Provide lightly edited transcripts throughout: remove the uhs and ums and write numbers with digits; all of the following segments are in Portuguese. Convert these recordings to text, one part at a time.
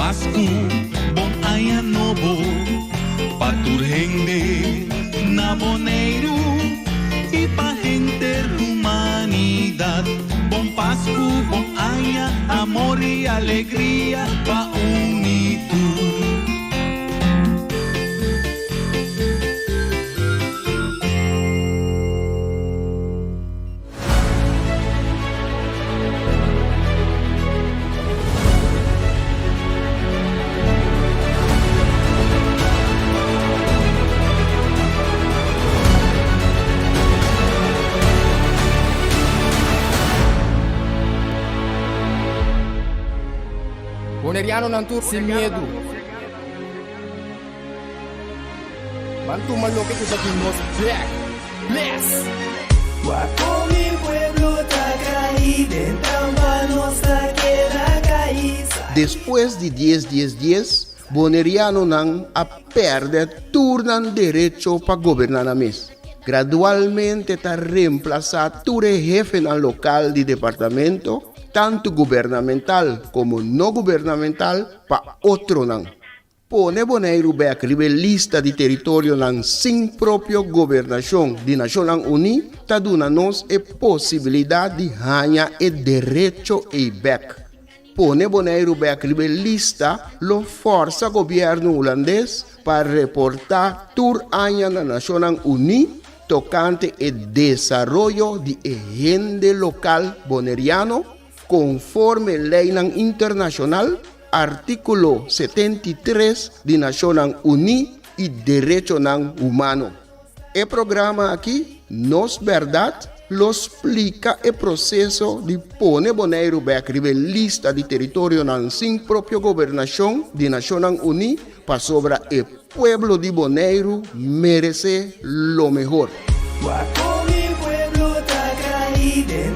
Pascu, bom aya novo, paturgende, na Boneiro, e pa gente humanidad. Bom Pascu, bom aya, amor e alegria, pa unitud. Boneriano nantur sem medo. Bantu maloque que daqui nos black. Bless. Guapo mi pueblo está caído, en nos queda caída. Después de 10, Boneriano nan a perder turnan derecho para gobernar a mes. Gradualmente está reemplazado todo jefe na local de departamento, tanto gubernamental como no gubernamental, para otro nan. Pone Boneiro be escrever lista de territorio nan sin propio gobernación de Naciones Unidas, ta duna nos a posibilidad de ganhar el derecho e back. Pone Boneiro be escrever lista lo forza gobierno holandês para reportar tur año na Naciones Unidas tocante el desarrollo de agente local boneriano conforme ley internacional, artículo 73 de Naciones Unidas y Derecho Humano. El programa aquí, Nos Verdad, lo explica el proceso de poner Boneiro a escribir lista de territorio sin propia gobernación de Naciones Unidas para sobre el pueblo de Boneiro merece lo mejor. Guapo mi pueblo está caído, en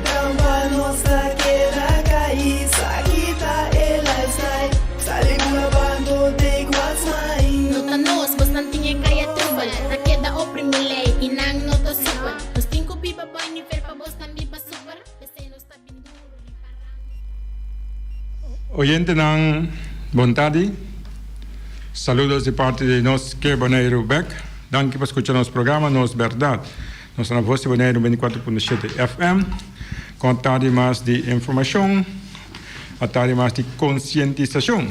nos queda caída. Quita el lifestyle, sale grabando de Guasmay. Nota nos, vos não tinha caia trubal. Ta queda oprime lei, inang nota super. Nos cinco pipa boy ni fer pa vos también pa super. Ese no está bien duro. Oyente ng Bontadi, saludos de parte de Nos que Boneiro Beck. Danke por escuchar nuestro programa Nos Verdad. Nos na voz de Boneiro 24.7 FM. Contar mais de informação, atar mais de conscientização.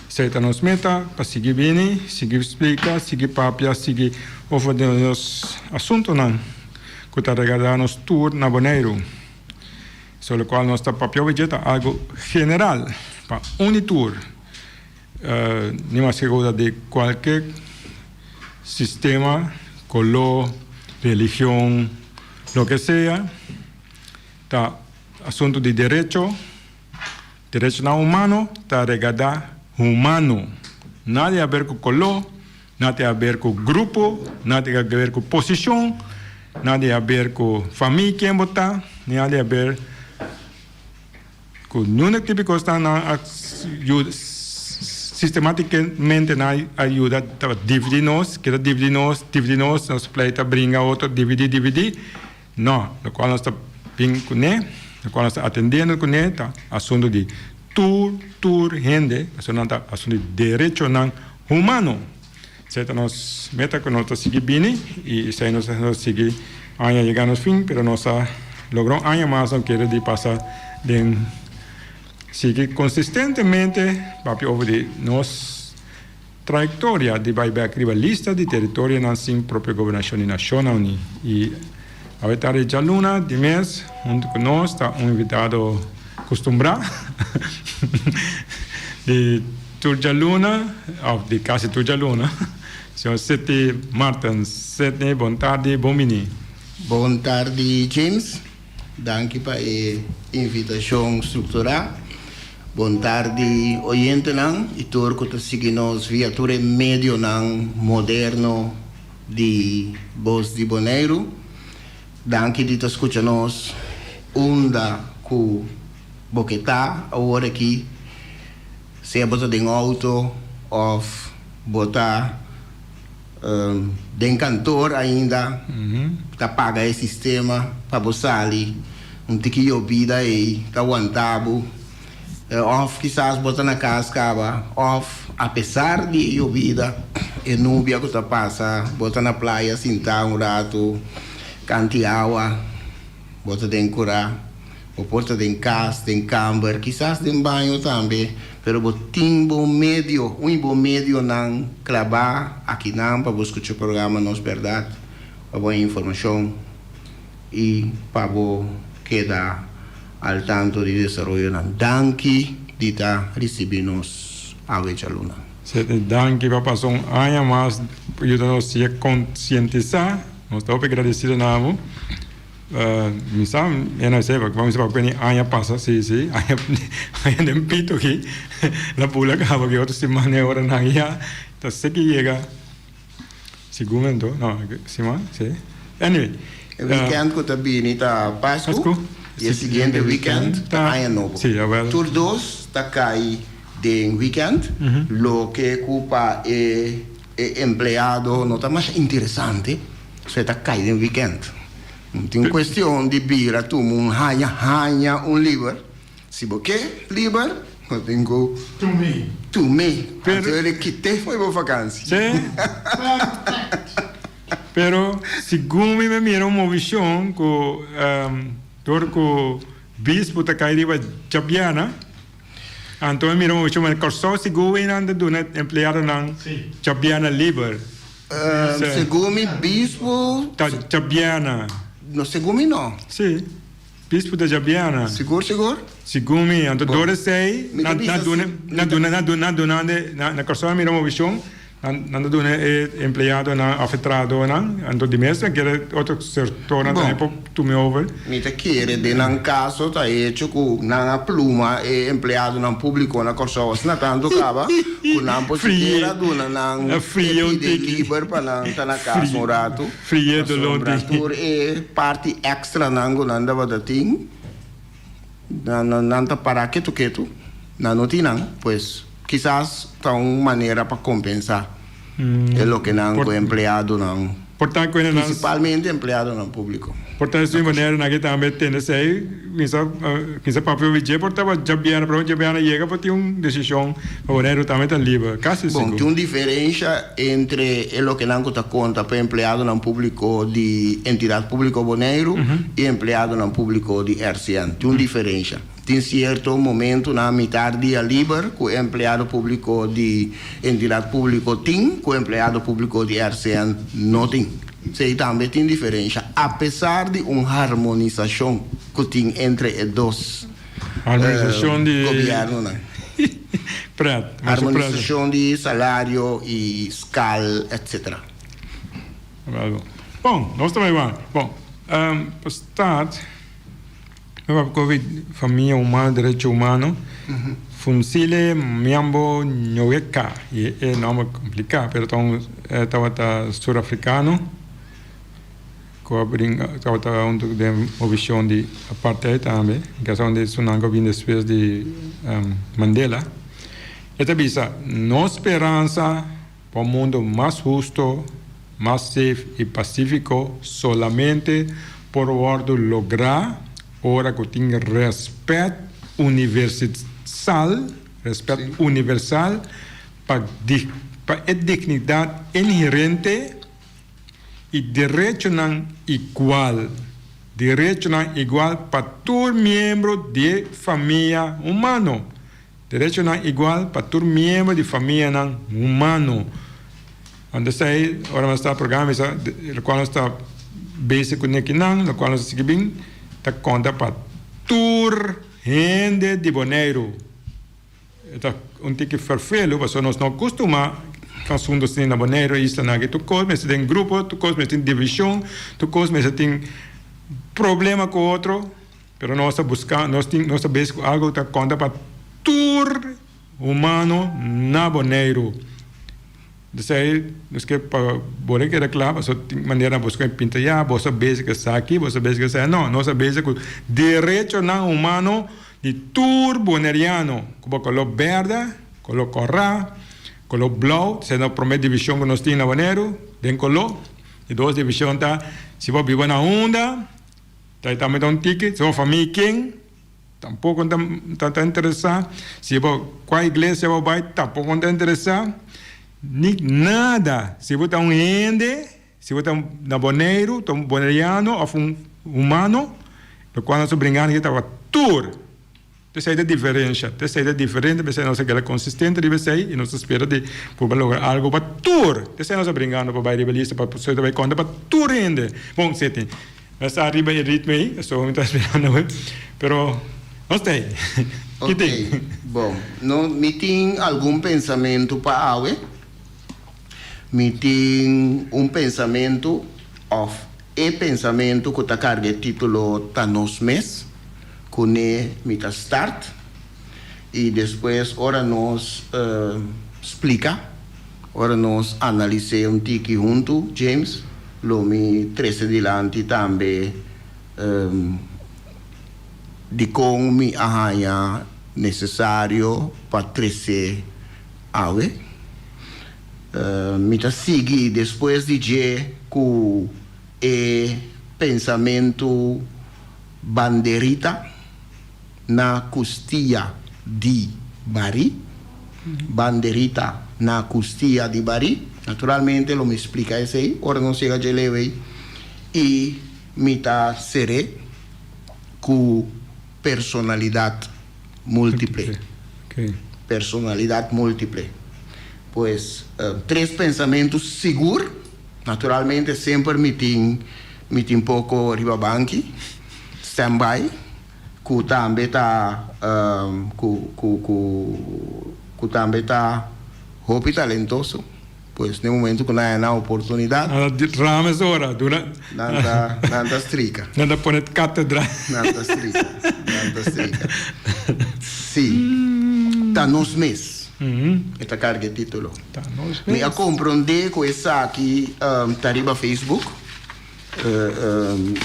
Certa nos meta para seguir bem, seguir explica, seguir papia, seguir over os assuntos não. Que está regado nos tour na Boneiro. Sobre o qual nós está papia vegeta algo general para unitur. Nem mais segura de qualquer sistema, color, religião, lo que sea. Tá assunto de direito não humano, tá regada humano. Nada a ver com color, nada a ver com grupo, nada a ver com posição, nada a ver com família quem botar, nada a ver com nenhum tipo de coisa na sistematicamente na ajuda a dividir nós, nós pleita brinca outro, dividir. Não, o qual nós está bem com ele, o qual nós está atendendo com ele, tá assunto de gente, assunto de direito humano. Certo, nós meta que nós está seguir bem e se nós seguir año chegar no fim, pero nós logrou año mais não querer de passar de seguir consistentemente para over de nossa trajetória de vai escrever lista de território na sim própria governação nacional e a vetar de Luna de mês junto com nós está invitado acostumbrado de Turja Luna ou de casa Turja Luna. São Sete Martins, Sete boa tarde, bom mini. Boa tarde, James. Danke para a invitação estruturada. Boa tarde, oyente lang. E turco te seguimos via ture medio nang moderno de Voz de Boneiro. Danke de te escuchanos onda ku boqueta agora aqui. Se bota de auto of botar de cantor ainda tá paga esse sistema para você ali tiquinho vida e aguantado Of quizás bota na cascava, of apesar de llovida, e nubia que passa, bota na praia, sentar um rato, cante água, bota de curar, ou bota de casa, de camber, quizás de banho também, pero botim bom medio, bom medio não clavar aqui não para buscar o programa Nos Verdade, para boa informação e para quedar al tanto de desarrollo nan danki dita recibimos a vecha luna. Danke para passar ano mais ajudando-nos a conscientizar. Nós estamos agradecidos na amo. Misal, eu não sei, vamos para que ano passa, sim, ano nem pito aqui. Na pula acaba que outra semana agora na ia, então sei que chega segundo, não, semana, sim. Anyway, weekend que está bem, está Páscoa. E o seguinte weekend está aí novo. Sim, agora. Tur dos está cai de weekend, lo que culpa é empleado não está mais interessante, você está cai de weekend. Tem questão de bira, tu hanha liver. Se você liver, eu tenho to me. Então ele quitei foi para vacância. Sim. Pero segundo me mira uma visão com o bispo está caído para Chapiana, então mira uma visão mas corso segundo ainda do empregado na Chapiana Liber. Segundo bispo Chapiana. No segundo não. Sim. Bispo da Chapiana. Seguro? Segundo então dora sei na corso mira uma visão Nando dune empleado na afetrado na ando di mesa che otro settore na po tu me over mi te chiede de nan caso ta hecho cu na pluma e empleado na pubblico na corso na tanto cava cu na posizione duna na frio di liber pa na caso un rato frio do temperatura e parti extra nango nanda vada ting nanta para que tu na notina pues quizás está una manera para compensar es lo que no han empleado principalmente empleado en público. Portanto, de maneira na que também tem esse aí, quem papel vigia portava Jabiana, para onde Jabiana chega para ter uma decisão para também tá livre, quase seguro. Bom, tem uma diferença entre o que não está conta para empleado no público de entidade pública boneiro e empleado no público de RCN. Tem uma diferença. Tem certo momento na metade dia livre que o empleado público de entidade pública tem, que o empleado público de RCN não tem. Sei também tem diferença, apesar de uma harmonização que tem entre os dois governos, né? Harmonização de salário e escala, etc. Bom, nós também vamos. Bom, para start, família humana, direito humano, funsile miambo nyoeka, é nome complicado, mas então estava sul-africano. Estava uma visão de apartheid também, que é onde Sunanga vindo depois de Mandela. Esta visa, nossa esperança para um mundo mais justo, mais safe e pacífico, solamente por ordem lograr, ora que tem respeito universal, para a dignidade inerente e direito igual para todo membro de família humano. Direito igual para todo membro de família humano. Onde sai, agora está o programa, o qual está básico aqui o qual está seguindo, está conta para todo gente de Bonaire. Então, tem que farfelo, mas nós não costumamos consumo de na Bonaire, isso na que tu comes, tem grupo, tu comes, tem divisão, tu comes, tem problema com outro, pero nós buscamos, nós sabemos que algo está conta para todo humano na Bonaire. Daí, nós que para boleque era claro, só tem maneira buscar pintar já, você sabe que está aqui, você sabe que está não, nós sabemos que direito não humano de todo bonaireano, como color verde, color corra, color blau, se não promete divisão que nós temos na Bonaire, tem color, e duas divisões tá, se você vive na onda, tá também dá ticket, se você família quem, tampoco está interesado. Si va a iglesia va tampoco está interesado. Ni nada. Si está un ende, si está un boneiro, un boneriano o un humano, lo cual nos brincan que estava tour. Então, é diferença. Então, é diferente, você não se quer consistente, e nós espera de lograr algo para tour. Então, nós brincando para baixo de para você vai contar para tour ainda. Bom, você tem. Mas arriba o ritmo aí, eu estou muito esperando, pero não tem. Que tem? Bom, não me tem algum pensamento para awe? Me tem pensamento pensamento que está carga título Tanos Mes, que me start, e depois ora nos explica, ora nos analisa tiki junto, James, lo me trece dilante também de como me arranha necessário para trece awe. Me sigue depois de que pensamento banderita na costia de Bari, banderita na costia de Bari, naturalmente lo me explica isso aí, ora não chega de leve e me seré com personalidade múltiple. Okay. Personalidade múltiple. Pues, três pensamentos seguros, naturalmente sempre me tem pouco ribabanqui, stand-by, que também está hopi talentoso, pues no momento que não há oportunidade. Rames ora, dura. Nada strica. Nada poner cátedra. Nada strica. Sim. Tá nos meses. Esta carga título. Me a compreender com essa aqui tariba Facebook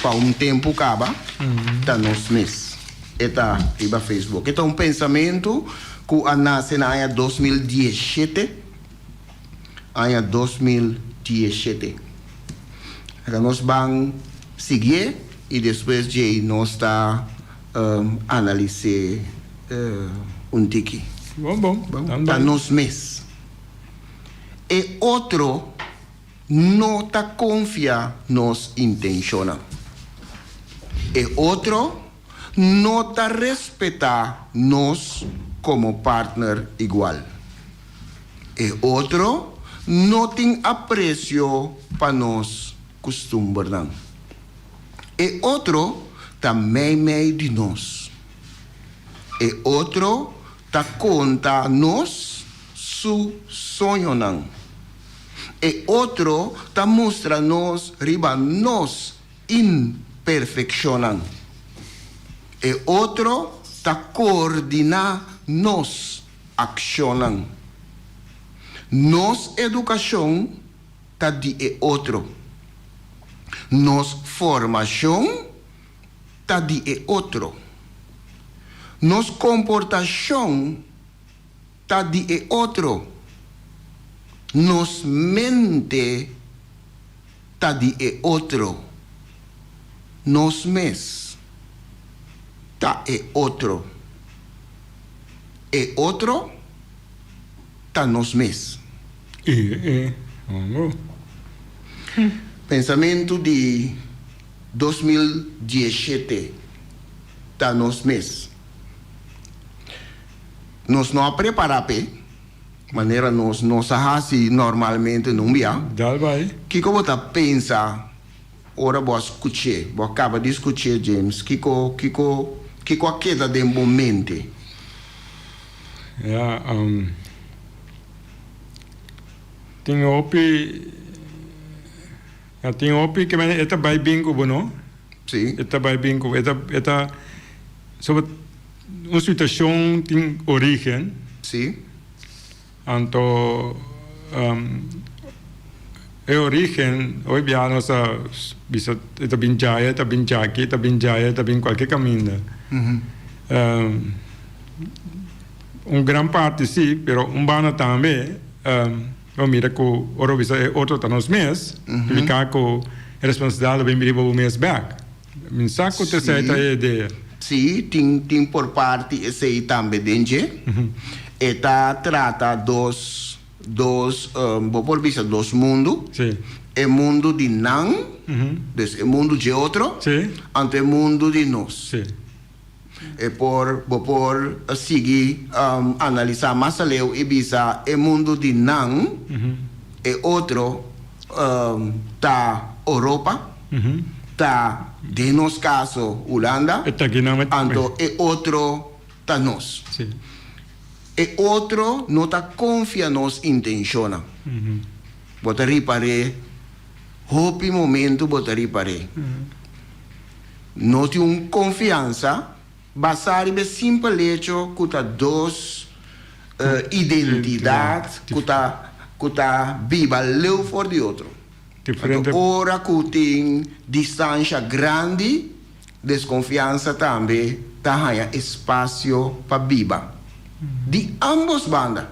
para tempo acaba tá nos meses. Esta tariba Facebook. Este pensamento que nasce na ano 2017. Ano 2017. Então nós vamos seguir e depois de nós está analisar tiki. Bom. Está nos meses. E outro não está confia nos intenções. E outro não está respeitar nós como partner igual. E outro não tem apreço para nós costumes. E outro também meio de nós. E outro ta conta nós su sonho não. E outro ta mostra nós riba nós imperfeição. E outro ta coordena nós ação. Nos educação ta de e outro. Nos formação ta de e outro. Nos comportação ta de e outro. Nos mente ta de e outro. Nos mes ta e outro. E outro ta nos mes. Pensamento de 2017 ta nos mes. Nós não preparamos, maneira nós assim normalmente não via. Dá vai. Que como você pensa, ora vou escutar, vou acabar de escutar James, que a queda de momento. Ja, tem opi que esta vai bingo bono. Sim. Esta vai bingo, esta sobre uma situação tem origem. Sim. Então, a origem, hoje bem nossa bisa esta binjaya, esta binjaki, esta binjaya, esta bin qualquer caminho. Gran parte sim, pero bana também. Eu mira que ora bisa outro tá nos mês, ficar com a responsabilidade bem vivo o mês back. Min saco te sai a ideia. Sim, tem por parte esse aí também dentro. Eta trata dos mundos. Sim. O mundo de nan, o mundo de outro, Sim. ante o mundo de nós. Sim. E por seguir analisar mais leu e bisa o mundo de nan, e outro tá Europa, tá de nos caso Holanda, Está aqui na anto e outro tá nós. Sim. E outro não tá confia nos intenciona. Bota ripare, hopi momento bota ripare. Não tem confiança, basado em simples hecho que tá dos identidade que tá viva leu for de outro. Diferente. Ora que tem distância grande, desconfiança também, tá espaço para viva. De ambos bandas,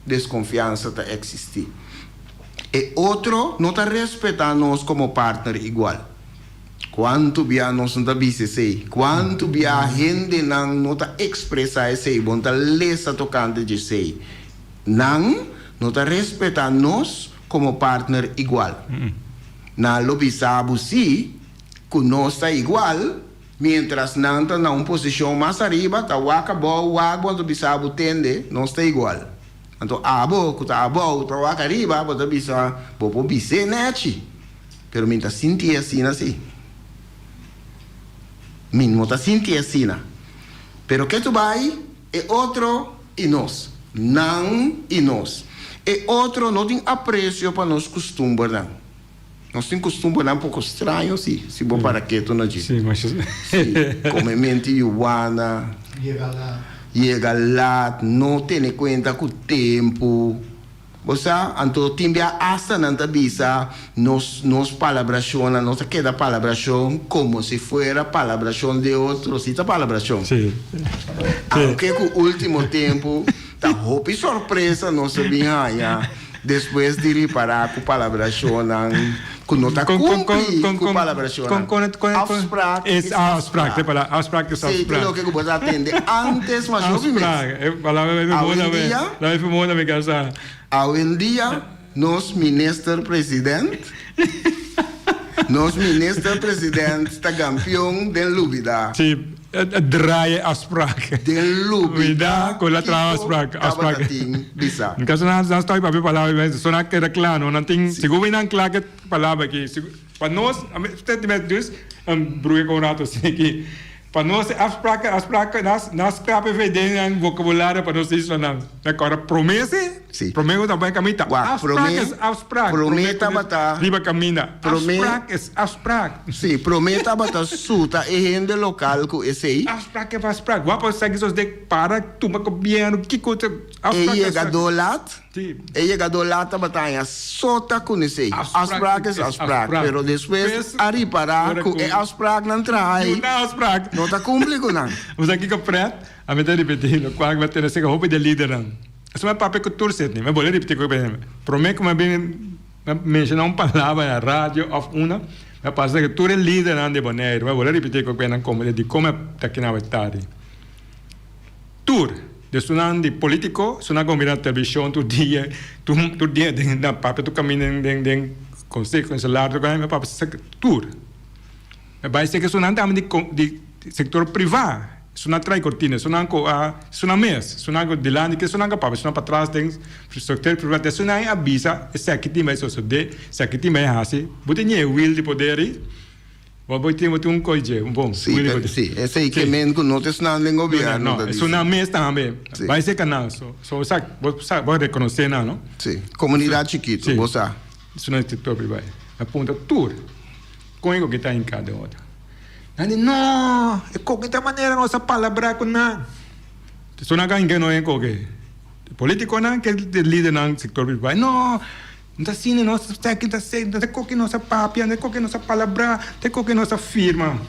desconfiança tá existir. E outro não tá respeitando nós como partner igual. Quanto bia nós não tá BCC, quanto bia a gente não tá expressar esse, bom tá lesa tocante de sei. Não tá respeitando nós como partner igual. Na lobby sabe sim, que nós tá igual, mientras não está na posição mais arriba, tá waka boa, waka do bisabo tende, nós tá igual. Então, que tá tá waka arriba, bota bisa, bobo bise nete. Pero minta sentir assim. Minmo tá sentir assim. Pero que tu vai é outro e nós. Não e nós. E outro não tem apreço para nós costumes, não. Nós temos costumes um pouco estranhos, sim. Se vou para que tu não diz. Sim, mas... Come mente iuana. Chega lá, não tem conta com o tempo. Você, então, tem hasta na tabisa, nos palabração, nossa queda palabração, como se fuera palabração de outro, se tá palabração. Sim. Aunque com o último tempo, tá roupa e surpresa, não sabia, depois de reparar com palabração, que não tá cumprir com palabração. Abstract. Abstract, abstract é Sei que que você atende antes, mas não hoje em dia, nos ministro-presidente está campeão de Lubida. Sim, draai afspraak. De Lubida. Com a trava afspraak. Bisa. Então, nós estamos para falar, mas só não queda claro, não tem, seguro não claro que palavra aqui, para nós, você tem dus, bruge com rato assim aqui. Para nós, afspraak, nós cabe vender um vocabulário para nós isso não. Agora promessa, promessa também caminha. Afspraak. Prometa bata. Riba caminha. Afspraak. Sim, prometa bata suta e rende local com esse aí. Afspraak. Vamos seguir os de para tuma governo que coisa. E chega do lado. Sim. E chega do lado batalha sota com esse aí. Afspraak. Pero depois ari para que afspraak não trai. Não tá cumprido não. Mas aqui que preto, a mim tá repetindo, quando vai ter essa roupa de líder não. Isso é papel que tu set, mas vou repetir com ele. Prometo que me bem mencionar uma palavra na rádio of uma, mas passa que tu é líder não de boneiro, mas vou repetir com ele como ele diz como tá aqui na verdade. Tur de sunan de político, sunan combinado televisão tu dia na papel tu caminha den conselho consular tu caminha papel tur. Mas vai ser que sunan também de sector privado. Sunan trai cortina, sunan mes, sunan de lá, que sunan capaz, sunan para trás tem sector privado, sunan avisa, esse aqui tem mais isso de, esse aqui tem mais assim, bote nem will de poder aí, vou ter um coisa, bom. Sim, esse aí que men com notas não tem governo. Não, sunan mes também, vai ser canal, só vou reconhecer não? Sim, comunidade chiquita, você. Sunan sector privado, aponta tudo, com o que está em cada outra. Não, é qualquer maneira nossa palavra com na. Só não ganha não é qualquer. Político não que líder no sector privado. Não está assim nossa técnica está sendo, não qualquer nossa papia, não qualquer nossa palavra, não qualquer nossa firma.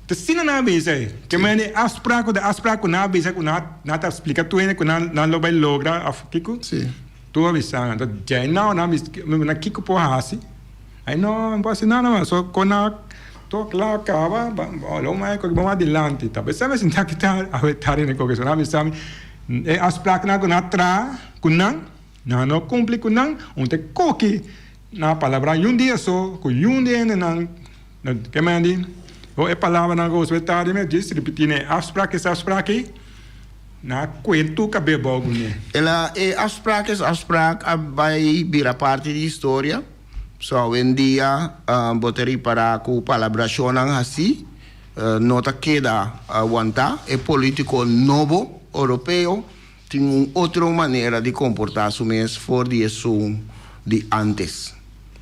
Tá assim não avisa aí. Que mane aspraco não avisa que não tá explica tu ainda que não vai lograr afquico. Sim. Tu avisa, então já não avisa, na kiko por assim. Aí não posso não, só quando todo claro, acaba, vamos adelante. Talvez sabe se que está a vetar em qualquer coisa, sabe? As placas na atra, kunang, não cumpre kunang, onde coque na palavra dia só, com dia não, que me andi? Ou é palavra na gosto vetar, me diz, repetir né, as placas, na cuento cabelo né. Ela é afspraak vai virar parte da história. So, em dia, botei para que a palavra chonang assim, nota queda aguentar, é político novo, europeu, tem outra maneira de comportar-se mesmo fora de antes.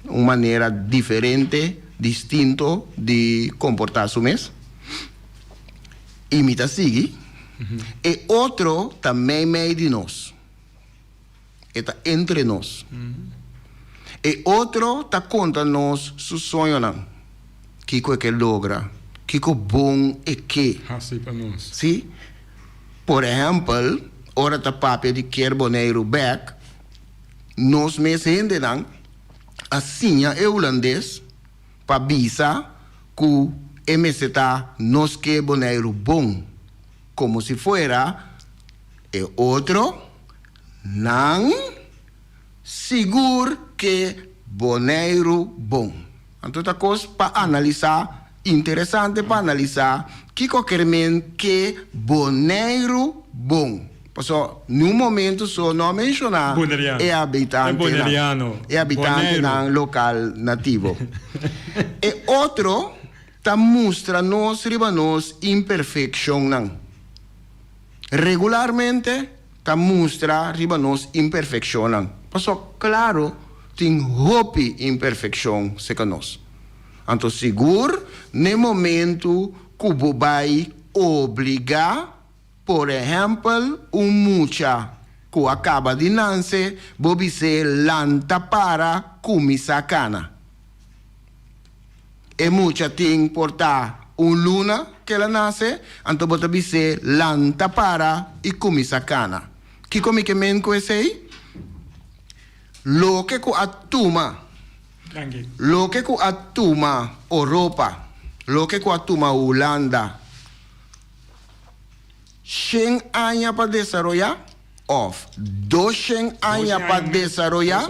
Uma maneira diferente, distinto de comportar-se mesmo. Imita sigue. E outro também meio de nós. Está entre nós. E outro está contra nós seu sonho não. Que é que logra. Que é bom e que. Assim para nós. Sim? Por exemplo, ora está papel de Carboneiro back. Nós mesmos ainda não. Assim é holandês. Para visa que MST nos Carboneiro bom. Como se fuera el otro, não seguro que boneiro bom. Então, outra coisa para analisar, interessante para analisar, que qualquer que boneiro bom. Porque no momento só não mencionar é habitante, é habitante no local nativo. E outro, tá mostra nos ribanos imperfeição não. Regularmente, ta mostra riba nos imperfeição. Passo claro, tem hope imperfeição seca nós. Então, seguro, no momento que o vai obrigar, por exemplo, mucha que acaba de nascer, bobi se lanta para começar cana. E mucha tem portar luna que ela nasce, então bota bise lanta para e começa cana. Que come que men ko sei? Lo que ko atuma. Lo que ko atuma Europa. Lo que ko atuma Holanda. 100 años para desarrollar of 200 años para desarrollar.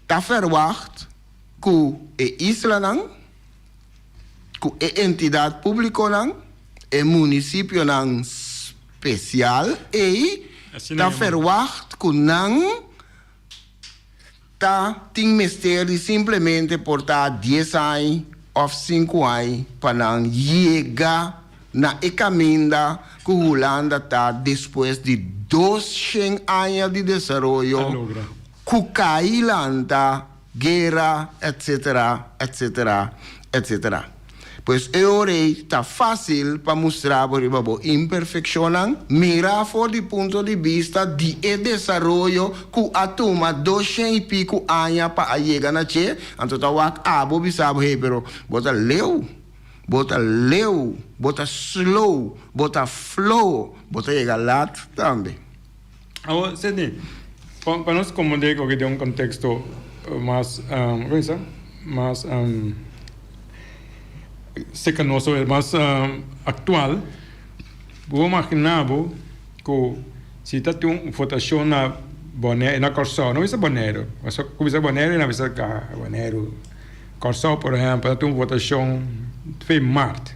Ta verwacht que e isla nang que entidade pública não é município não especial e tá verwacht que não tá tem mistério simplesmente portar 10 anos ou 5 anos para não chegar na caminho que Holanda tá depois de 200 anos de desenvolvimento que cai lanta guerra etc. Pues agora está fácil para mostrar por exemplo imperfeição, mirar fora do ponto de vista de desenvolvimento que a toma 200 e pico anos para chegar na che, então tá o abo bisabo pero bota leu, bota slow, bota flow, bota chegar lá também. Agora, Sidney, para nós compreender que tem contexto mais, mais secanoso, mais actual, vou imaginar que se está uma votação na Bonaire, na Corsó, não é Bonaire, mas começa Bonaire e não é Bonaire. Corsó, por exemplo, tem uma votação em março.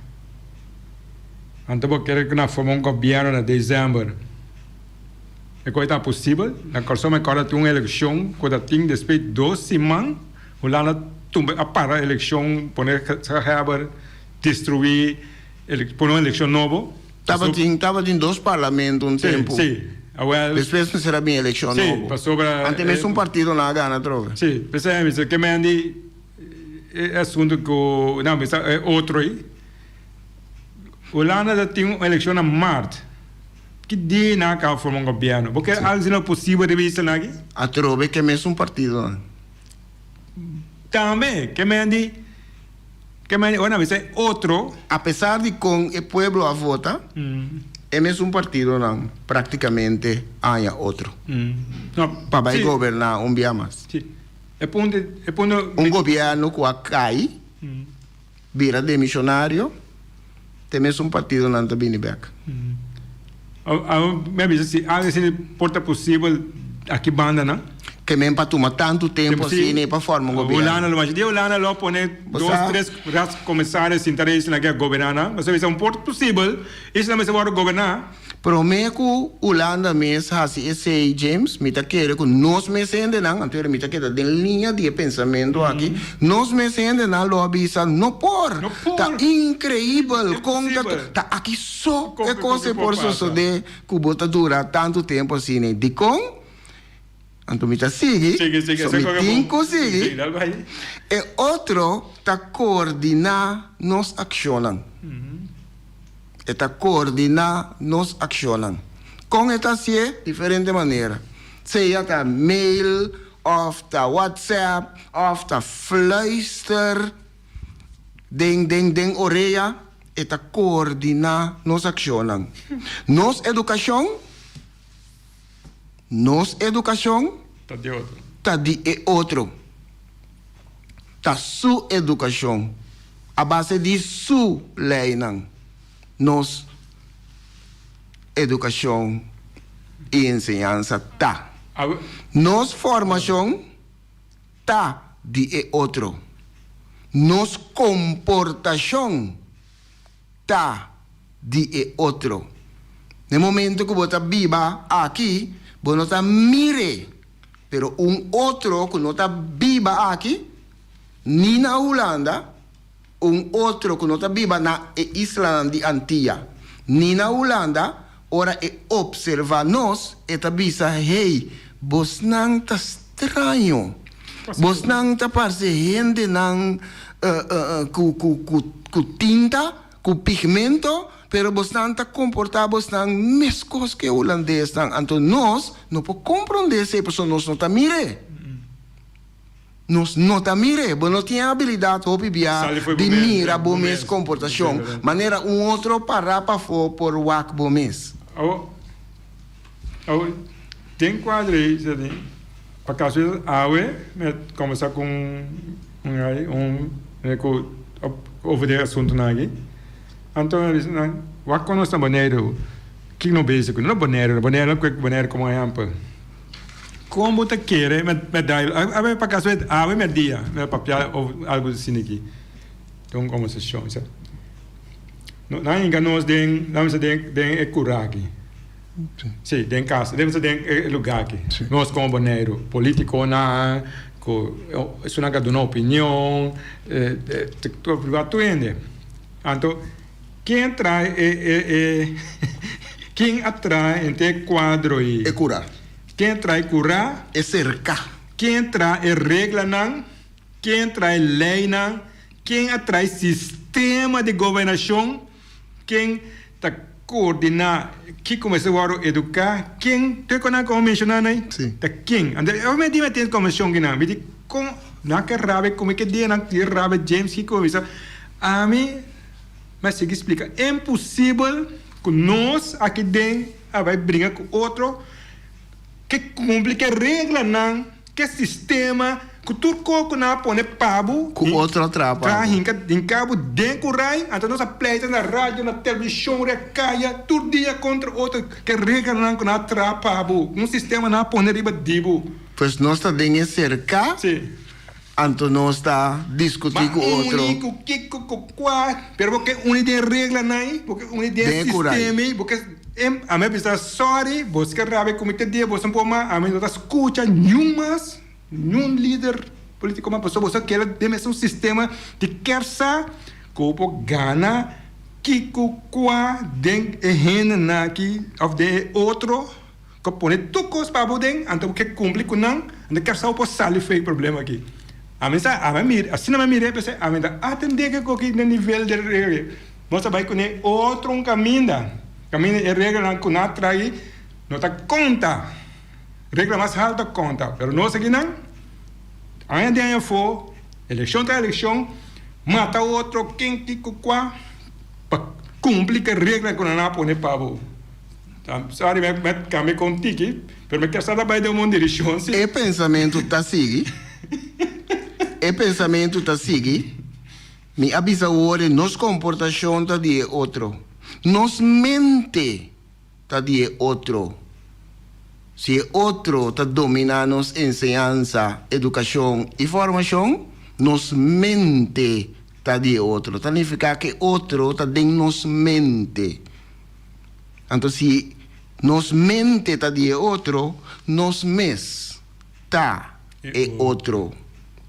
Então, eu quero que nós formamos um governo em dezembro. É coisa possível. Na Corsó, agora tem uma eleição, quando tem depois de 2 semanas, o lá para a eleição, poner destruir, por uma eleição nova. Estava em 2 parlamentos tempo. Sim. Depois não será bem eleição nova. Passou para... Antes mesmo partido na gana, trova. Sim, pensei que me andi é assunto que não, mas é outro aí. Holanda tem uma eleição em março. Que dia na cá forma um governo? Porque algo não é possível de vista aqui? A trova que mesmo partido. Também, que me andi una vez é outro. Apesar de com o povo a vota, é mesmo partido não, praticamente há outro. Para vai governar dia mais. Sim. Governo que cai vira demissionário, temos partido não está bem back. Me avisa se porta possível aqui banda, não? Que mesmo para tomar tanto tempo assim, nem para formar um governo. Ulana lo pone 2, 3 comissários interessantes na governar, mas se é porta possível, isso não se pode governar. Prometo Holanda mesmo, assim, esse James, me tá querendo que nós mesmos ainda não, então me tá querendo de linha de pensamento aqui, nós mesmos ainda não lobby, não por, tá incrível, tá aqui só é coisa por suceder que bota durar tanto tempo assim, né? De com, então me tá sigue, sigue, e outro tá coordenar nos ações. Está coordenar nos ações. Com esta se diferente maneira. Seja tá mail, of tá WhatsApp, of tá fluister, den orelha, está coordenar nos ações. Nos educação, tá de outro. Tá sua educação. A base de sua lei não. Nos educação e ensinança tá. Nos formação tá de outro. Nos comportação tá de outro. No momento que você viva aqui, você não está mire, pero outro que não está viva aqui, nem na Holanda, outro que não está viva na Isla de Antilha, nem na Holanda, ora observa nós, e está visa, hey, vos não está estranho, vos não está parecendo gente não com tinta, com pigmento, pero vos não está comportado, vos não mescos que holandês, então nós não podemos compreender se a pessoa nós não está mire. Nos nota mire, você não tinha habilidade de mirar bom mês comportação, maneira outro parar para for por wak bom mês. Tem quadro aí, para caso awe, começar com over o assunto aqui. Então, wak conosco boneiro, que não beija com não boneiro como é amplo. Como você quer, me dá, para caso me dia, me papel ou algo assim aqui. Então, como se chama, sabe? Não enganos den é curar aqui. Sim, den casa, deve ser den lugar aqui. Nós como boneiro, político na, isso não é uma opinião, tu entende? Então, quem atrai entre quadro aí? É curar. Quem traz curar é cercar. Quem traz regra não, quem traz lei não, quem traz sistema de governação, quem está coordenar, que começou a educar, quem tem como mencionar aí? Sim. Tá quem? Eu me digo que comissão que não, me digo com não que rabe como que dia não que rabe James que coisa, a mim, mas se explica, é impossível que nós aqui dentro vai brigar com outro que cumpre que regra não, que sistema, que tudo que não põe pabo, com outro atrapa. Em cabo dentro rai, então nós pleita na rádio, na televisão, recaia, todo dia contra outro, que regra não que não atrapa pabo, sistema não põe riba dibo. Pois nós está dentro cercar. Sim. Então nós está discutindo com outro. Pero porque unidade regra não, porque unidade sistema, porque a mim está sorry, você quer rabe comitê dia, você não pode mais, a mim não escuta nenhum líder político, mas você quer ter um sistema de quer sa, como gana, que qua den na aqui of de outro, que põe tucos para poder, então que cumpre com não, então quer sa o sair feio problema aqui. A mim mira, assim não me mira, pensei, a mim atender que aqui no nível de regra, você vai com outro caminho. Caminho é regra que não atrai, não está conta. Regra mais alta conta. Mas nós aqui não. Ainda for, eleição tá eleição, mata outro, quem que qua, para cumprir a regra que não põe pavo. Sabe, me contigo, mas me quer saber de uma direção. E pensamento tá seguindo. Mi avisa ahora, nos comportación ta de otro. Nos mente ta de otro. Si otro ta domina nos enseñanza, educación y formación, nos mente ta de otro. Significa que otro ta de nos mente. Entonces, si nos mente ta de otro, nos mes ta e otro.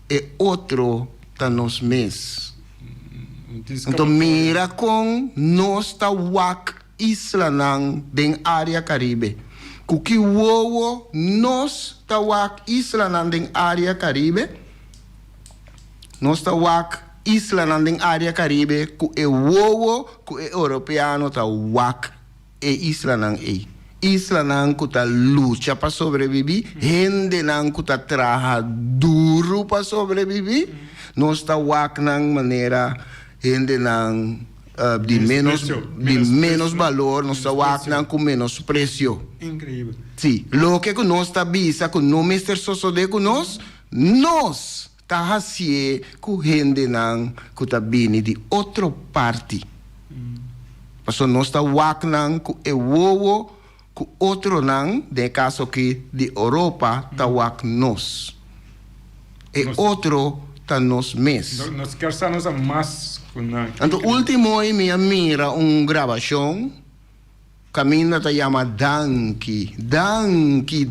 E otro ta nos mes. Então mira com nós ta wak isla nang den área Caribe. Kuki wowo nós ta wak isla nang den área Caribe. Nós ta wak isla nang den área Caribe ku e wowo ku e europeano ta wak e isla nang e. Isla nang ku ta lucha para sobrevivir, gente nang ku ta trabaja duro para sobrevivir. Nós ta wak nang maneira gente nang de menos valor, nos wak com menos preço. Incrível. Sim, lo que nós está bisa com no Mr. Sosode com nós tá hasie com gente nang que tá bini de outra parte. Passo nós está wak nang com e wowo com outro nang, de caso que de Europa tá wak nós. E outro tá nos mes. Nós queremos mais. Então, último hoy mira gravação. Camina te llama Danki. Danki.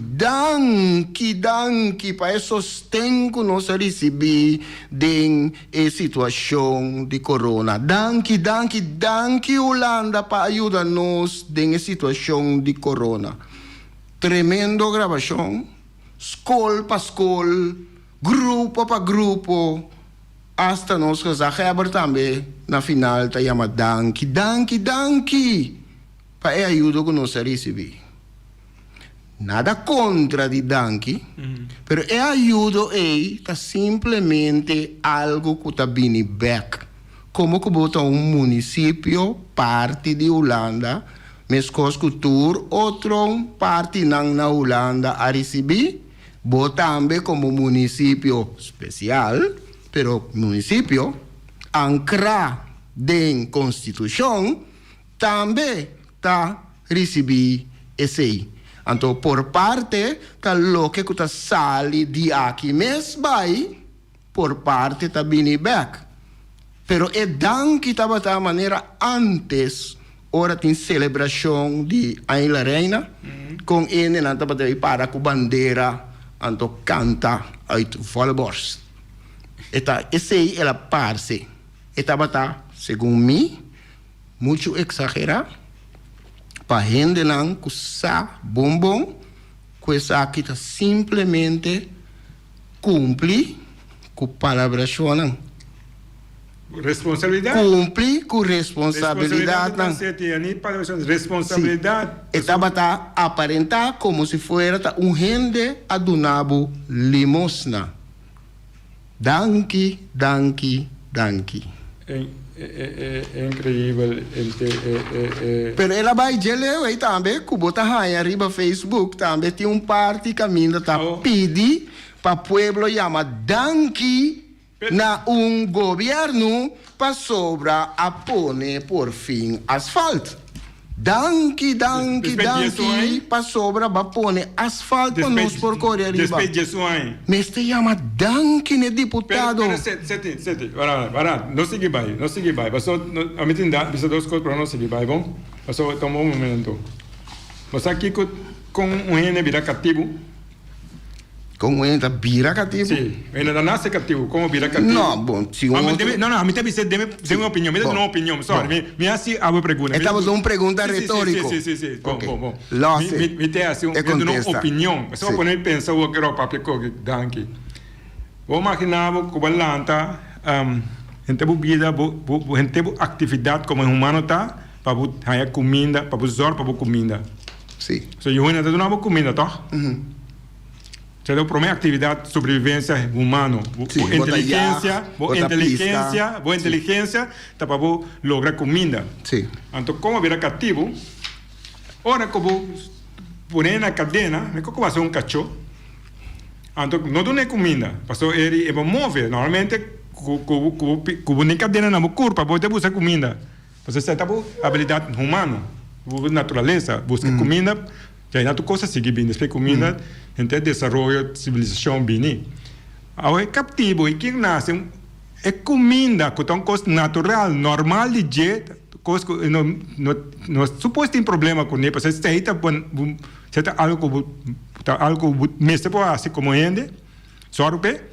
Para sostengo que nós recebemos de situação de corona. Danki, Holanda, para ajudar-nos em situação de corona. Tremendo gravação. Escola para escola. Grupo para grupo. Hasta nós que Heber também, na final, te chama Danki. Para ajuda que nós recebemos. Nada contra de Danki, pero ajuda está simplesmente algo que está vindo back. Como que bota município, parte de Holanda, mescos cultura, outro parte na Holanda a receber, bota também como município especial, pero município, ancra de Constituição, também está receber esse. Então, por parte, tá lo que está sali de aqui mesmo, por parte está vindo back. Pero é dan que estava da maneira antes, hora tem celebração de Aila Reina, com ele não estava para com bandeira, então canta uit volleyballs. Essa é a parte. Estava, segundo mim, muito exagerado. Para gente não usar bombom, que essa aqui está simplesmente cumpre com palavras chonan. Responsabilidade. Cumpre com responsabilidade. Responsabilidade. Estava a aparentar como se fosse gente a donabo limosna. Danki. É incrível. Pero ela vai geleu também, que bota aí arriba Facebook também tem parte caminho tá pedi para pueblo chama Danki na governo para sobra a pôr por fim asfalto. Danki, para sobra para pôr asfalto para nós por correr arriba. Mas te chama Danki, né, deputado? Sete. Para, não siga vai. Passou, a mim tem duas coisas para não seguir vai, bom? Passou, toma momento. Você aqui com gente vira cativo. Com gente vira cativo? Sim, ainda nasce cativo, como vira cativo? Não, bom, se não, a mim tem uma opinião, me dá uma opinião, sorry, me assim a pergunta. Estamos uma pergunta retórica. Sim, bom. Me tem assim uma opinião, só para eu pensar o que era o papel que danke. Vou imaginar que o Atlanta, gente vida, gente atividade como humano tá, para ter comida, para usar para comida. Sim. So eu ainda não tenho comida, tá? Você deu para mim atividade de sobrevivência humana, boa inteligência, tá para lograr comida. Sim. Então, como vira cativo, ora como por na cadena, me como vai um cachorro. Então, não tem comida, passou ele é mover. Normalmente, única cadena na curva para poder buscar comida. Você está com habilidade humana, natureza, busca comida, já é outra coisa seguir bem, depois comida, então desenvolve civilização bem. Agora é captivo e que nasce é comida que é uma coisa natural, normal de jeito, coisa que não suposto tem problema com ele, porque você está algo mesmo assim como ele, só pé.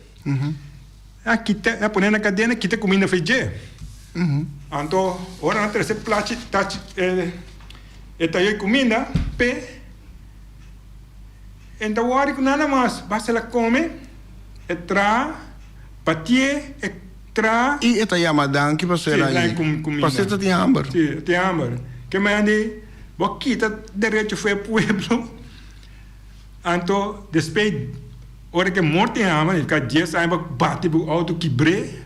Aqui tá ponendo na cadena, aqui tá comida feijão. Então, agora na terceira plate tá aí comida, pé. Então, agora que nada mais, basta ela come, entra, patie, entra. E esta Yamadan que você era aí? Você tem hambre? Sim, tem hambre. Que me ande, aqui tá direito foi pueblo. Então, depois ora que morte ama, que dia sai bate o auto quebre,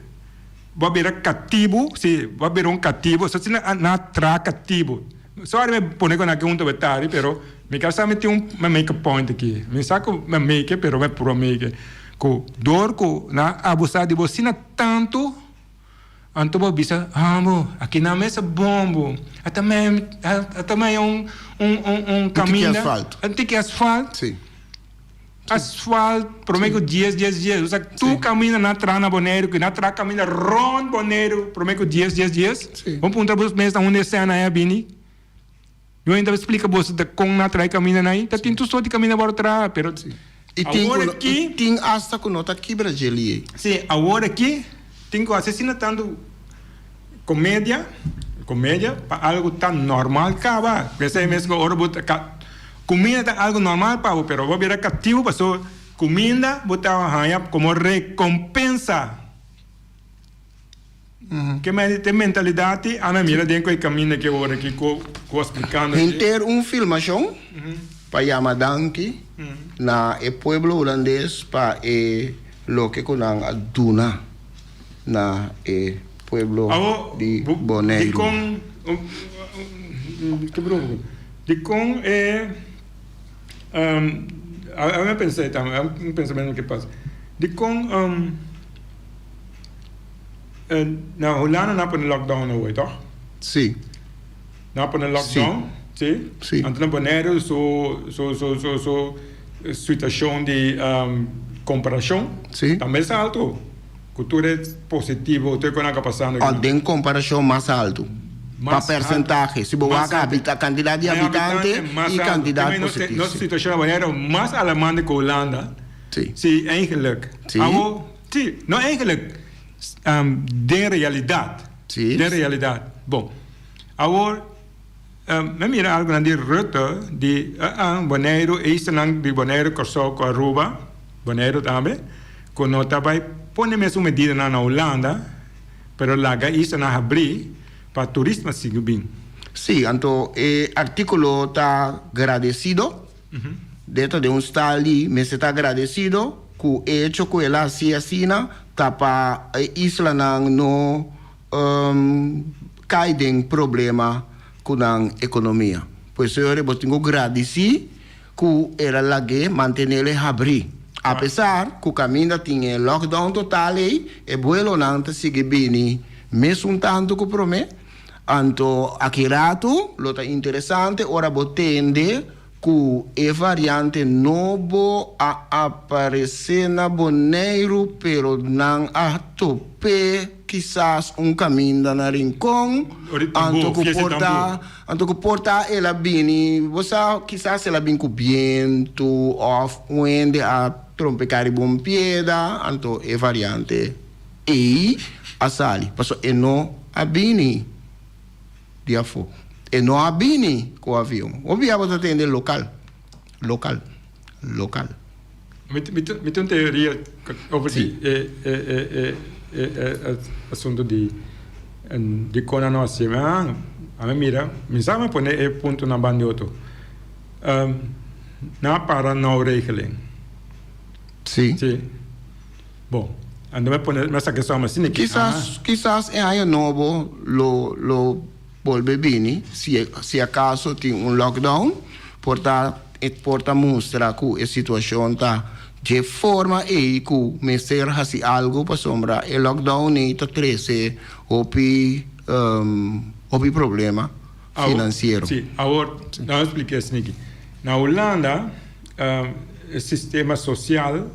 vai virar cativo, se vai virar um cativo, só se na tra cativo. Só me pone com aqui um detalhe, pero me quer saber tem um make point aqui. Me saco me make, pero me pro make. Co dor co na abusar de você na tanto, anto vou bisa, aqui na mesa bombo. Até também um caminho. Antique asfalto. Sim. Asfalto, prometo dias. O sea, tu caminha na trana boneiro, que na trana caminha ron boneiro, prometo dias. Vamos puntar para os meses onde está na bini. Eu ainda explico você como na trana caminha aí, tá tem tu só de caminha para trás, pero e tem hasta que nota quebra geli. Sim, agora aqui tem que assassinar tanto comédia para algo tão normal acaba. Pensei mesmo que agora comida é algo normal para o, pero vou virar cativo para sua comida, botar como recompensa. Que me tem mentalidade, a minha mira dentro do caminho que eu aqui co explicando. Ter filmação para Yamadan aqui na pueblo holandês para lo que conang aduna na pueblo de Bonaire. De com eu pensei também, um pensamento que passa. De com na Holanda não põe lockdown hoje, tá? Sim. Não põe lockdown, sim? Sim. Então Bonaire situação de comparação. Sim. Também é alto. Cultura positivo, tu que não passando. Tem comparação mais alto. Para percentagem, se você habita quantidade de habitantes e quantidade positiva. Nossa situação é mais alarmante que a Holanda. Sim. Sim, eigenlijk. Sim. Sim, não eigenlijk. De realidade. Sim. De realidade. Bom, agora, me mira algo de ruta de Bonaire, de Bonaire, Corsou, com Aruba, Bonaire também, que não vai pôr mesmo medida na Holanda, pero lá isso não abrir para turismo seguir bem. Sim, então o artículo está agradecido, dentro de está ali, mas está agradecido que o hecho que ela se assina está para a isla não cai em problema com a economia. Pois eu tenho que agradecer que ela lá manter ele abrir. Apesar que o caminho tinha lockdown total e bueno não seguir bem, mesmo tanto que promete. Então, aqui rato, lo tá interessante, ora botende que a variante novo a aparecer na Bonaire, pero não a tope, quizás caminho na rincón, anto que porta ela bini, você quizás ela bem com vento, ou onde a trompecari bom pieda, anto a variante e a sali, passo e não a bini. Dia fo. E não há bini com o avião. O avião você atende local. Me tem uma teoria over assunto de quando nós a mim mira, me sabe pôr ponto na bandioto. Na para não regeling. Sim. Bom, andamos pôr essa questão assim que quizás é aí novo lo volve bini, se acaso tem lockdown, porta mostra que a situação está de forma aí que me ser assim algo para sombra o lockdown e tá 13 opi problema financeiro. Sim, agora não expliquei assim aqui. Na Holanda, o sistema social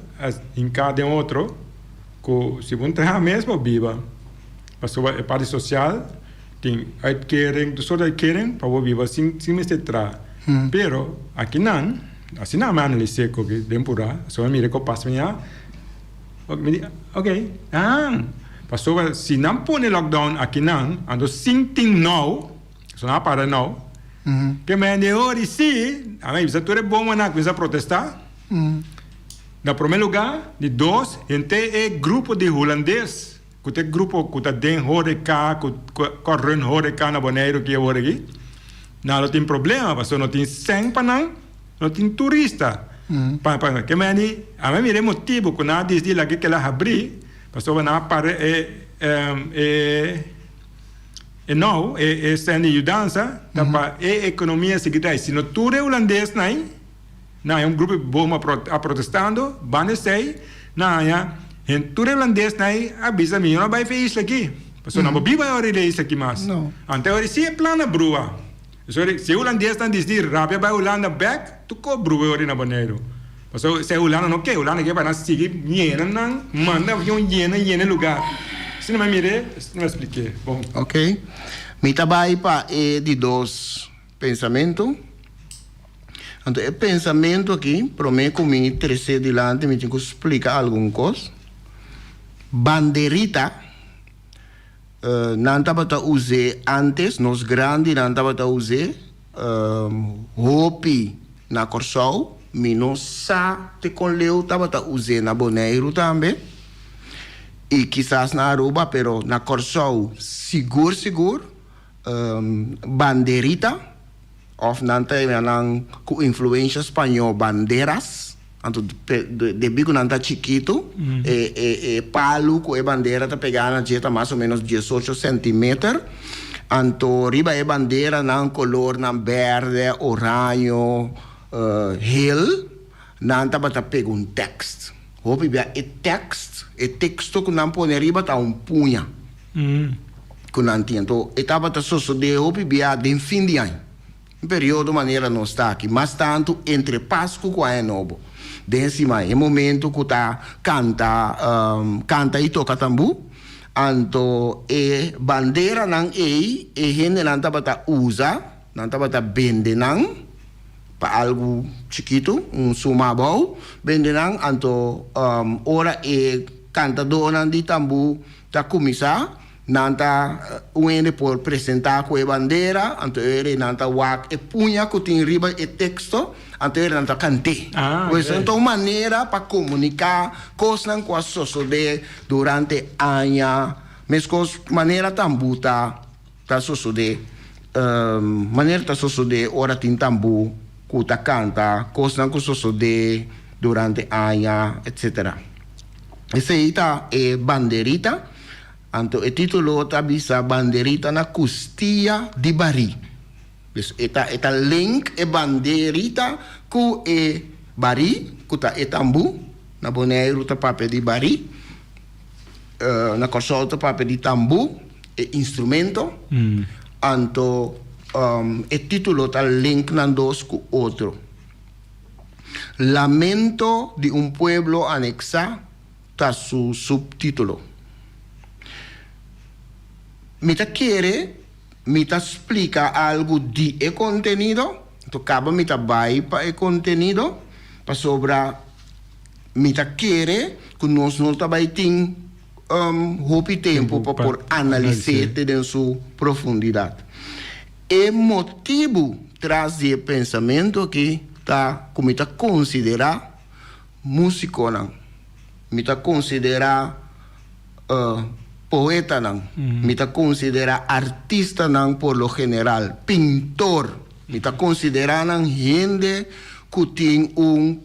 em cada outro, que se você trabalha mesmo viva, para a parte social tem adquirem, tu só adquirem para viver sem me trabalhar. Pero aqui não, assim não me analisei que tempura, só me reco passa minha, ok, passou se não põe lockdown aqui não, ando sinting não, só não para não. Que me de hora sim, a mim bisa tu é bom manak bisa protestar. Na primeiro lugar, de dois, gente é grupo de holandês, que tem grupo que tá dentro hora cá, que correm hora cá na Bonaire que é hora aqui. Não tem problema, porque não tem sem para não tem turista. Que me ani, a mim é motivo que nada diz lá que ela abrir, porque não para não, sem ajudança, para a economia seguir. Se não tu é holandês, não é um grupo bom a protestando, van ser, não é, tu é holandês, não avisa mim, não vai fazer isso aqui, porque não vive a hora isso aqui mais. Então, agora se é plana brua, se o holandês não diz, rápido vai Holanda back, tu co brua hora na Bonaire. Porque se Holanda não quer, Holanda quer para seguir, não manda avião llena lugar. Se não me mire, não me expliquei. Bom. Ok. Me trabalho para de dois pensamentos. Então, o pensamento aqui, para mim, comigo, crescer adiante, me tenho que explicar alguma coisa. Banderita, não estava a usar antes, nós grandes não estava a usar, hopi na Corsol, minosa, te com leu, estava a usar na Bonaire também. E quizás na Aruba, pero na Corsol, seguro, banderita, of nanta com influência espanhol, bandeiras, anto de bico nanta chiquito, palo com a bandeira tá pegando na jeta mais ou menos 18 centímetros, anto riba é bandeira na color na verde, orange, hill, nanta bata pega um texto. Hopi bia texto que não põe riba tá punha. Que não tinha. Então, etapa tá só de hopi bia de fim de ano. Um período maneira não está aqui, mas tanto entre Páscoa e Ano Novo. Décima é momento que tá canta e toca tambu. Anto bandeira não gente não tá usa, não tá vende não. Para algo chiquito, sumabau, venderán anto ora cantador de tambu ta comisa, nanta uene por presentar com a bandeira, anto ele nanta wak punha que tem riba e texto, anto ele nanta cante. Pois então maneira para comunicar coisas com a sociedade durante anos, mesmo maneira tambu ta sociedade, maneira ta sociedade ora tem tambu kuta canta, coisas que sucede durante anos, etc. Essa aí é banderita, então o título está bisa banderita na costia de Bari. Esta link é banderita com é Bari, que é tambu, na Bonaire está papel de Bari, na Corsol está papel de tambu, é instrumento, então o título está link na dos com outro. Lamento de um pueblo anexa está su subtítulo. Me explica algo de contenido, então acaba me vai para o contenido, para sobre me querer que nós não trabalhamos tem tempo para por analisar em sua profundidade. E motivo trazer pensamento que tá como está considerar músico não, me está considerar poeta não, me está considerar artista não por lo general, pintor, me está considerando gente que tem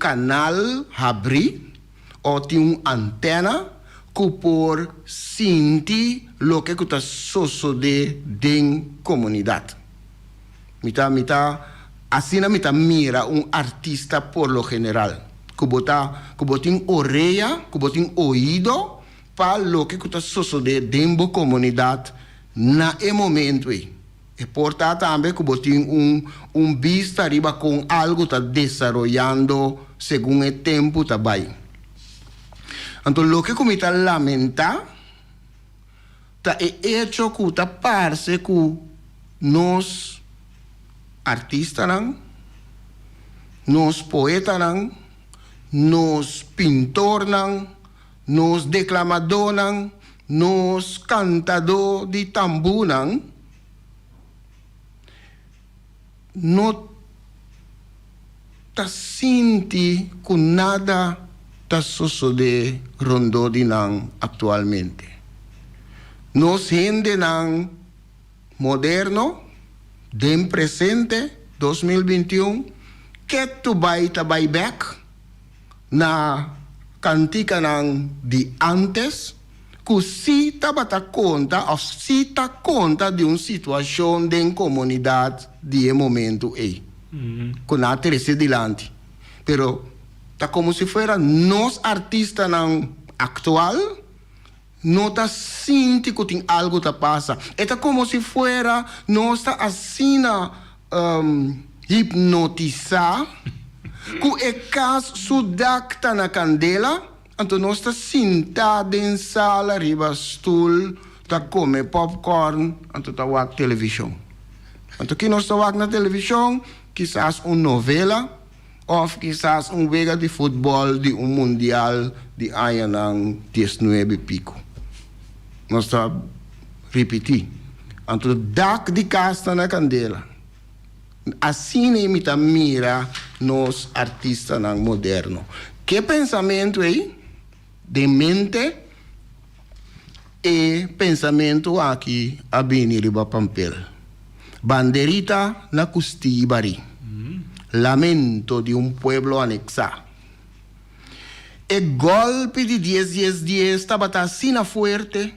canal abrir ou tem antena que por sentir lo que está sucedendo em comunidade. Assim me mira artista por lo general. Kubotin orelha, kubotin ouído, para lo que está sucedendo dentro da comunidade na momento aí. E portanto também kubotin vista arriba com algo está desarrollando segundo o tempo também. Então, lo que comita lamenta tá hecho que tá parece que nós artistas nós poetas nós pintores nós declamadores nós cantadores de tambor não tá senti que nada tá sucedendo rondo de nang atualmente. Nós gente nang moderno, dem presente, 2021, que tu vai back na cantica nang de antes, que si tabata conta, ou si ta conta de uma situação de comunidade de momento aí. Com a Teresa dilante. Pero tá como se fuera nós artistas actual não tá sinti que tem algo que passa. É como se fuera nós tá assim hipnotizar que é caso sudacta na candela então nós tá sentado em sala riba stool tá come popcorn então tá wak televisão. Então que nós tá wak na televisão quizás uma novela ou quizás vega de futebol de mundial de aia ng 19 pico. Nós está repetir. Então, dak de casta na candela. Assim imita mira nos artistas modernos. Que pensamento aí? De mente e pensamento aqui a venir para papel. Banderita na custibari. Lamento de un pueblo anexado. El golpe de 10 estaba tan fuerte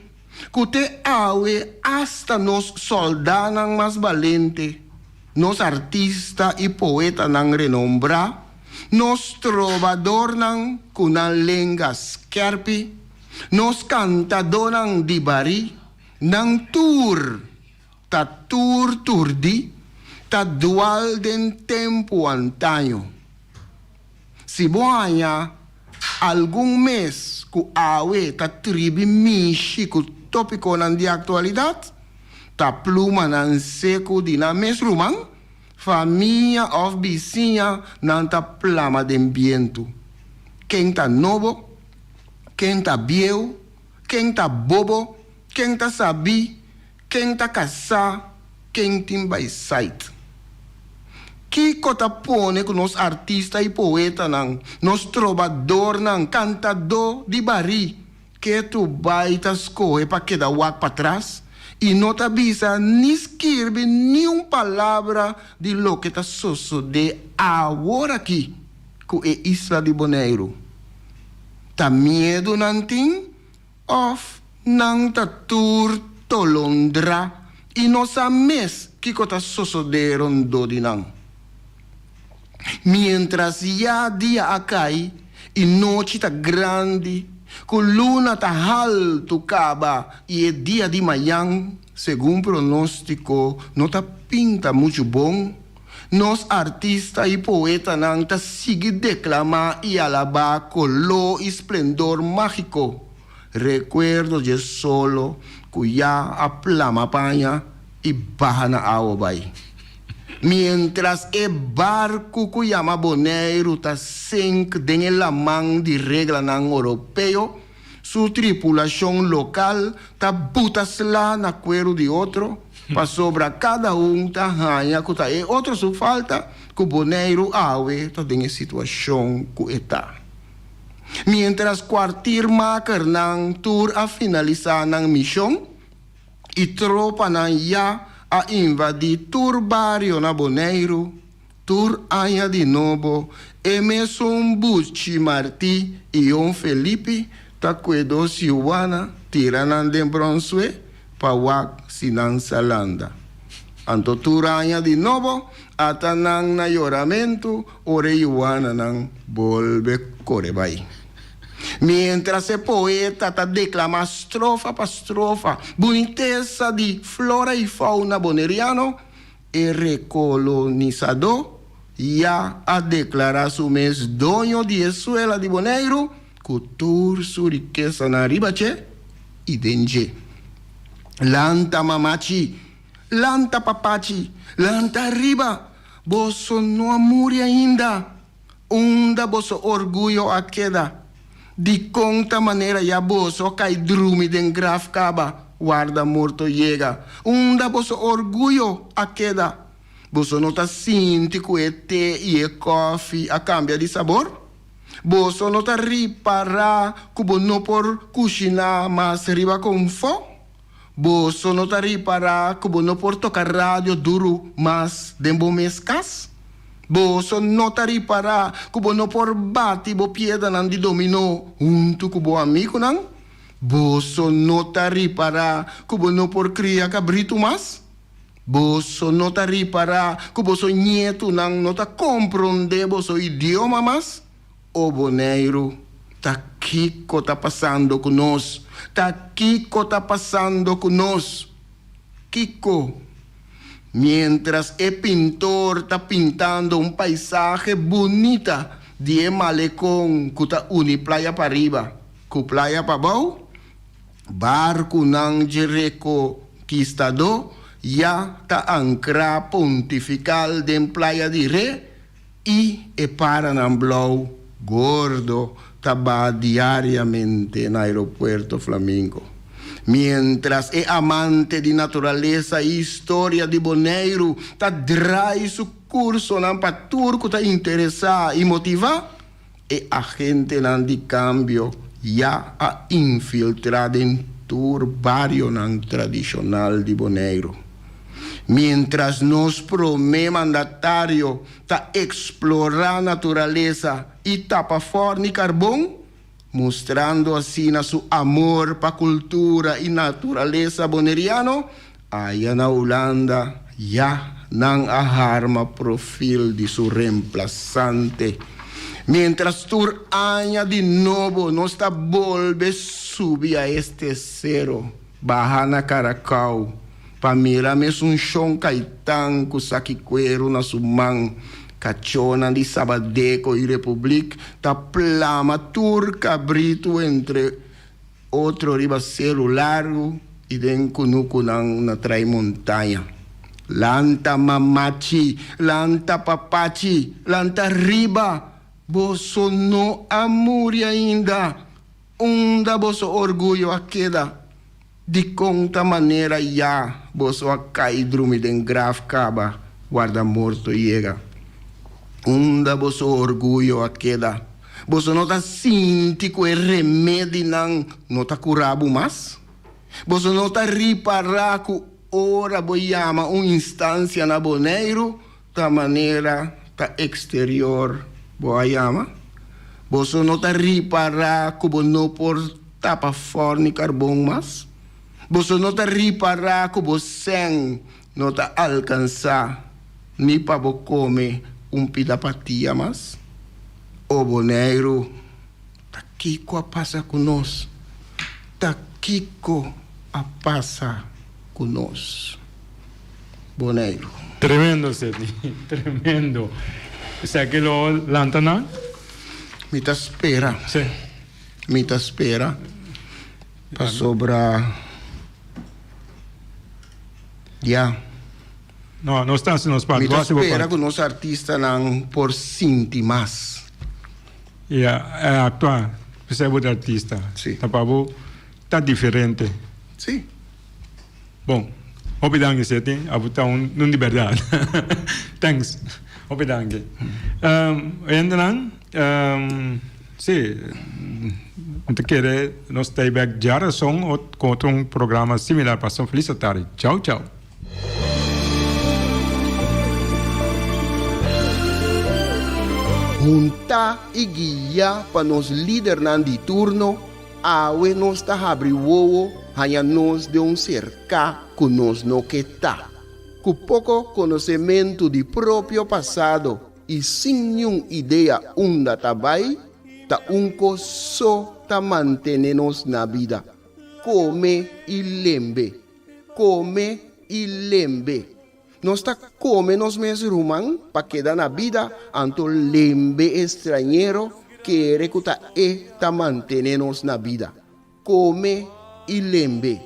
que te awe hasta nos soldados más valientes, nos artistas y poetas nan renombra, nos trovador nan kunan lengas skerpi, nos cantador di bari, nan turdi, ta dual den tempo antaño. Si boanya algún mes ku awe ta tribi mishi ku tópico nan di actualidad, ta pluma nan seco di na mes rumang, familia of vizinha nan ta plama den viento. Quem ta novo, quem ta viejo, quem ta bobo, quem ta sabi, quem ta casa, quem timba site. Que cota pone com nos artistas e poetas, nos trovador, cantador de bari, que tu baita escoe para que da wak para trás e não te avisa ni escreve ni uma palavra de lo que está sucedendo agora aqui, que é Isla de Bonaire. Tá medo nanting of nang ta tur tolondra e não sabe mes que cota sucedendo de nang. Mientras ya dia acai e noite tá grande, com luna tá alto caba e é dia de manhã, segundo pronóstico, não tá pinta muito bom. Nós artistas e poetas não tá seguir declamar e alabar color e esplendor mágico. Recuerdo de solo, cuya a plama paña e baja na água vai. Mientras el barco que llama Bonaire está sink en la mano de regla europeo, su tripulación local está butasla na cuero de otro, para sobre cada está ganha que está otro su falta que Bonaire awe está en situación que está. Mientras cuartir maker nang tour a finalizar nang misión y tropa nang ya a invadir tur barrio na Bonaire, tur aia de novo, Emerson Bucci Martí e Ion Felipe, ta cuedo Silvana, tiranan de Brunswick, pa wak sinan Salanda. Anto turanya di novo, atanang na lloramento, ore yuana nang volve corebay. Mientras el poeta ta declama strofa pa strofa, boniteza di flora y fauna boneriano, el recolonizador ya a declarar su mes dueño de escuela de Boneiro, cultura su riqueza na ribache y denje. Lanta mamachi, lanta papachi, lanta arriba, boso no amuri ainda, unda boso orgullo a queda. Di conta maneira ya boso cai drumi den graf caba, guarda morto llega, unda boso orgullo a queda. Boso nota sinti com e té e e coffee a cambia de sabor? Boso nota ripará cubo no por cozinhar mas riba com fo? Boso nota ripará cubo no por tocar rádio duro mas dembo mescas? Boso nota ripará cubo no por bati bo pieda nan di dominó junto cubo amigo nan? Boso nota ripará cubo no por cria cabrito mas? Boso nota ripará que boso nieto não nota compreender boso idioma mas o Boneiro tá Kiko tá passando conosco, tá Kiko tá passando conosco, Kiko. Mientras el pintor tá pintando un paisaje bonita de malecón que tá uni playa para arriba, que playa para abajo, barco nang jereco conquistador ya ta ancra pontifical de playa de re y e Paranamblau gordo taba diariamente en aeropuerto Flamingo. Mientras el amante de naturaleza y historia de Boneiro ta drai su curso nan pa turco ta interesa y motiva, e agente nan di cambio ya a infiltrado en tour barrio nan tradicional de Boneiro. Mientras nos promete mandatario ta explorar naturaleza y tapa forni carbón, mostrando así su amor para cultura y naturaleza boneriano, allá na Holanda ya nan aharma profil de su reemplazante. Mientras tur aña de nuevo no está volve subir a este cero, baja na Caracau, pa mirarme un chão caetán com saquiqueiro na sumang, cachona de Sabadeco y Republic, ta plama turca brito entre otro ribacero largo y den cunucunang na trai montaña. Lanta mamachi, lanta papachi, lanta riba, boso no amuri ainda, unda boso orgullo a queda. De conta maneira ya, boso a caidrumi den graf caba, guarda morto llega. Unda boso orgullo a queda. Boso no ta sinti que remédio nan no ta curabu mas. Boso no ta ripará ku ora boiama instância na Boneiro, ta maneira ta exterior boiama. Boso no ta ripará ku no por tapa forni carbon mas. Boso no ta ripará ku sen no ta alcançar ni pa bo come pidapatia mas. O Boneiro tá Kiko a passa conosco. Tá Kiko a passa conosco. Boneiro. Tremendo, Seti. Tremendo. Sai que lo lantana? Me tá espera. Sí. Me tá espera. Para sobra. Ya. No, no está se nos parte. Me tá espera que nos artistas não por sentir mais. É actuar. Você é artista. Sim. Tá pavo, tá diferente. Sim. Bom, obrigado, Seti. Abuta não de verdade. Thanks. Obrigado. Ainda sim. Então, quero nós ter back já som com outro programa similar para São Feliz tarde. Tchau, tchau. Junta e guia para nos líder nan di turno, awe nos ta habri wowo, hanya nos de cerca que nos no que tá. con poco conocimiento de propio pasado y sin ninguna idea onda tabay, ta unco so ta mantenernos na vida. Come y lembe. Come y lembe. Nos ta come nos mes rumán pa quedar na vida anto lembe extranjero que recuta ta mantenernos na vida. Come y lembe.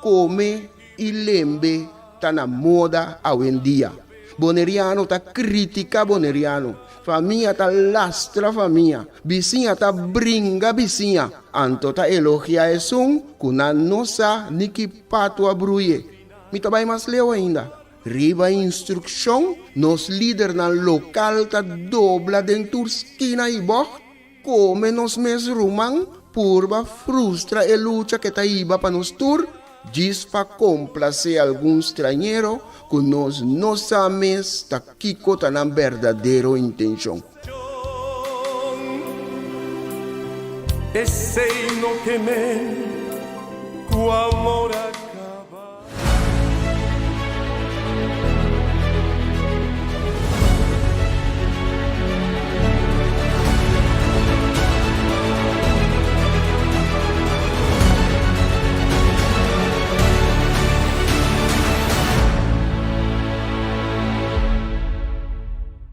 Come y lembe ta na moda hoy en día. Boneriano ta critica boneriano. Familia ta lastra familia. Vizinha ta bringa vizinha. Anto ta elogia esun kuna nosa niki pato abruye. Mi tabay mas leo ainda. Riba instrucción nos líder na local ta dobla den turskina i boh. Come nos mes rumang purba frustra e lucha que ta iba pa nos tur. Gis pa complacer algún extranjero con nos no sabemos ta kiko ta na verdadero intención. Ese no que me tu amor